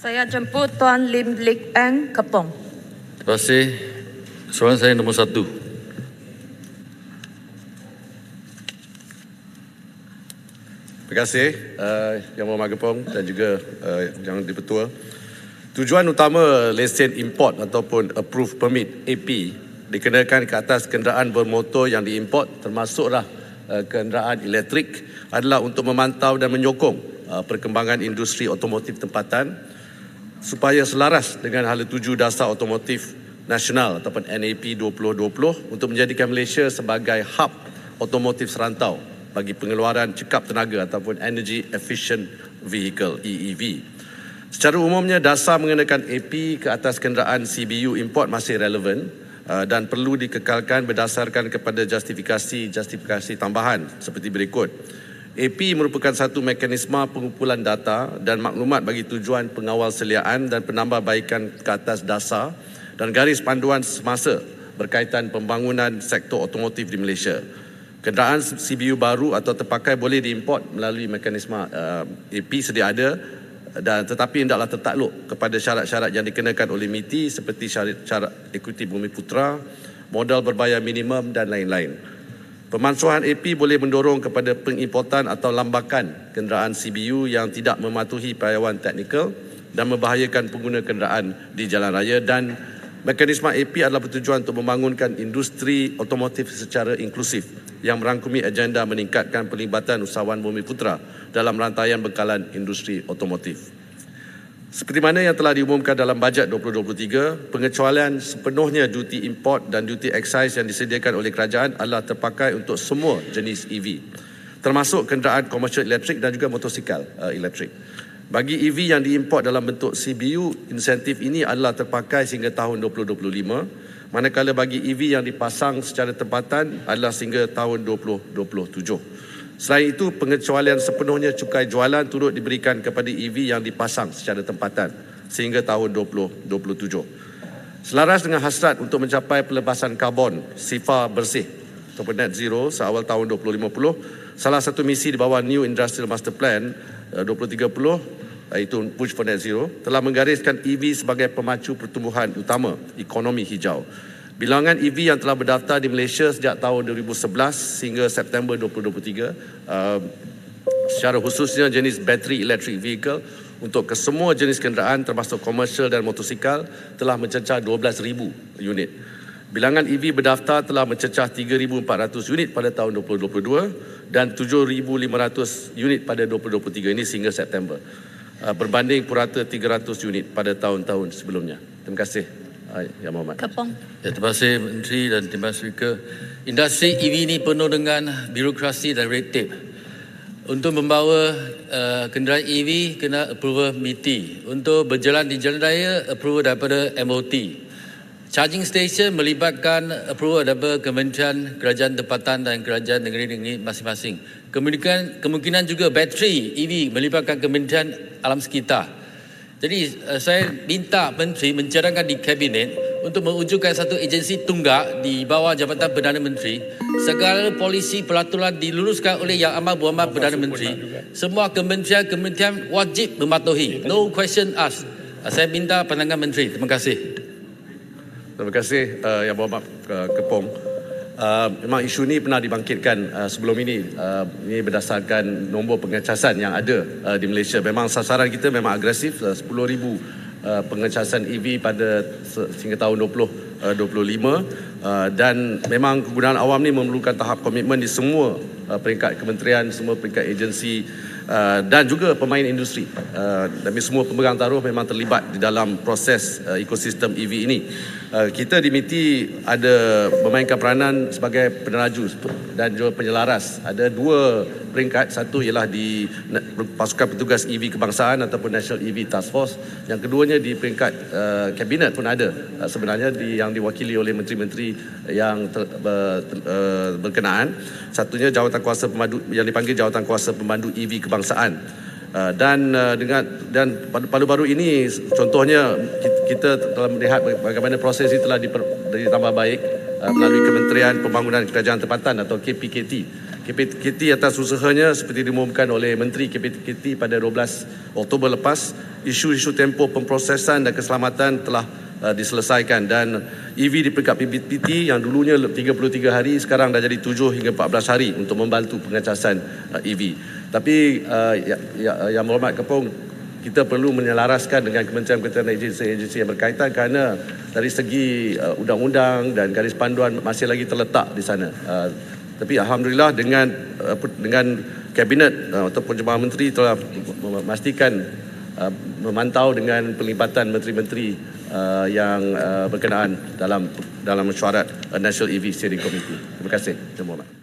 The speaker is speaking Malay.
Saya jemput Tuan Lim Lik Eng, Kepong. Terima kasih. Soalan saya nombor 1. Terima kasih Yang Berhormat Kepong dan juga Yang Di-Pertua. Tujuan utama lesen import ataupun approved permit AP dikenakan ke atas kenderaan bermotor yang diimport termasuklah kenderaan elektrik adalah untuk memantau dan menyokong perkembangan industri otomotif tempatan supaya selaras dengan Hala Tuju Dasar Otomotif Nasional ataupun NAP 2020 untuk menjadikan Malaysia sebagai hub otomotif serantau bagi pengeluaran cekap tenaga ataupun Energy Efficient Vehicle EEV. Secara umumnya dasar mengenakan AP ke atas kenderaan CBU import masih relevan dan perlu dikekalkan berdasarkan kepada justifikasi tambahan seperti berikut. AP merupakan satu mekanisme pengumpulan data dan maklumat bagi tujuan pengawal seliaan dan penambahbaikan ke atas dasar dan garis panduan semasa berkaitan pembangunan sektor otomotif di Malaysia. Kenderaan CBU baru atau terpakai boleh diimport melalui mekanisme AP sedia ada dan tetapi hendaklah tertakluk kepada syarat-syarat yang dikenakan oleh MITI seperti syarat ekuiti Bumiputera, modal berbayar minimum dan lain-lain. Pemansuhan AP boleh mendorong kepada pengimportan atau lambakan kenderaan CBU yang tidak mematuhi payauan teknikal dan membahayakan pengguna kenderaan di jalan raya, dan mekanisme AP adalah bertujuan untuk membangunkan industri otomotif secara inklusif yang merangkumi agenda meningkatkan pelibatan usahawan Bumiputera dalam rantaian bekalan industri otomotif. Seperti mana yang telah diumumkan dalam bajet 2023, pengecualian sepenuhnya duty import dan duty excise yang disediakan oleh kerajaan adalah terpakai untuk semua jenis EV, termasuk kenderaan komersial elektrik dan juga motosikal elektrik. Bagi EV yang diimport dalam bentuk CBU, insentif ini adalah terpakai sehingga tahun 2025, manakala bagi EV yang dipasang secara tempatan adalah sehingga tahun 2027. Selain itu, pengecualian sepenuhnya cukai jualan turut diberikan kepada EV yang dipasang secara tempatan sehingga tahun 2027. Selaras dengan hasrat untuk mencapai pelepasan karbon sifar bersih ataupun net zero seawal tahun 2050, salah satu misi di bawah New Industrial Master Plan 2030 iaitu Push for Net Zero telah menggariskan EV sebagai pemacu pertumbuhan utama ekonomi hijau. Bilangan EV yang telah berdaftar di Malaysia sejak tahun 2011 hingga September 2023, secara khususnya jenis battery electric vehicle untuk kesemua jenis kenderaan termasuk komersial dan motosikal telah mencecah 12,000 unit. Bilangan EV berdaftar telah mencecah 3,400 unit pada tahun 2022 dan 7,500 unit pada 2023 ini sehingga September, berbanding purata 300 unit pada tahun-tahun sebelumnya. Terima kasih. Yang Berhormat. Kepong. Ya, terima kasih Menteri dan Timbalan Speaker. Industri EV ini penuh dengan birokrasi dan red tape. Untuk membawa kenderaan EV kena approval MITI. Untuk berjalan di jalan raya, approval daripada MOT. Charging station melibatkan approval daripada Kementerian Kerajaan Tempatan dan Kerajaan Negeri-Negeri masing-masing. Kemungkinan juga bateri EV melibatkan Kementerian Alam Sekitar. Jadi saya minta Menteri mencadangkan di Kabinet untuk mewujudkan satu agensi tunggak di bawah Jabatan Perdana Menteri. Segala polisi peraturan diluruskan oleh Yang Amat Berhormat Perdana Menteri. Semua kementerian wajib mematuhi. No question asked. Saya minta pandangan Menteri. Terima kasih. Terima kasih Yang Berhormat Kepong. Memang isu ini pernah dibangkitkan sebelum ini. Ini berdasarkan nombor pengecasan yang ada di Malaysia. Memang sasaran kita memang agresif, 10,000 pengecasan EV pada sehingga tahun 2025, dan memang kegunaan awam ni memerlukan tahap komitmen di semua peringkat kementerian, semua peringkat agensi dan juga pemain industri. Dan semua pemegang taruh memang terlibat di dalam proses ekosistem EV ini. Kita di MITI ada memainkan peranan sebagai peneraju dan juga penyelaras. Ada dua peringkat, satu ialah di pasukan petugas EV kebangsaan ataupun National EV Task Force. Yang keduanya di peringkat kabinet pun ada sebenarnya yang diwakili oleh menteri-menteri yang berkenaan. Satunya jawatan kuasa pemandu yang dipanggil jawatan kuasa pemandu EV kebangsaan. Dan baru-baru ini contohnya kita telah melihat bagaimana proses ini telah ditambah baik melalui Kementerian Pembangunan Kerajaan Tempatan atau KPKT KPKT atas usahanya seperti diumumkan oleh Menteri KPKT pada 12 Oktober lepas. Isu-isu tempoh pemprosesan dan keselamatan telah diselesaikan dan EV di peringkat PPT yang dulunya 33 hari sekarang dah jadi 7 hingga 14 hari untuk membantu pengecasan EV. Tapi Yang Berhormat Kepong, kita perlu menyelaraskan dengan kementerian-kementerian agensi yang berkaitan kerana dari segi undang-undang dan garis panduan masih lagi terletak di sana. Tapi alhamdulillah dengan kabinet ataupun Jabatan Menteri telah memastikan memantau dengan pelibatan menteri-menteri yang berkenaan dalam mesyuarat National EV Steering Committee. Terima kasih. Terima kasih.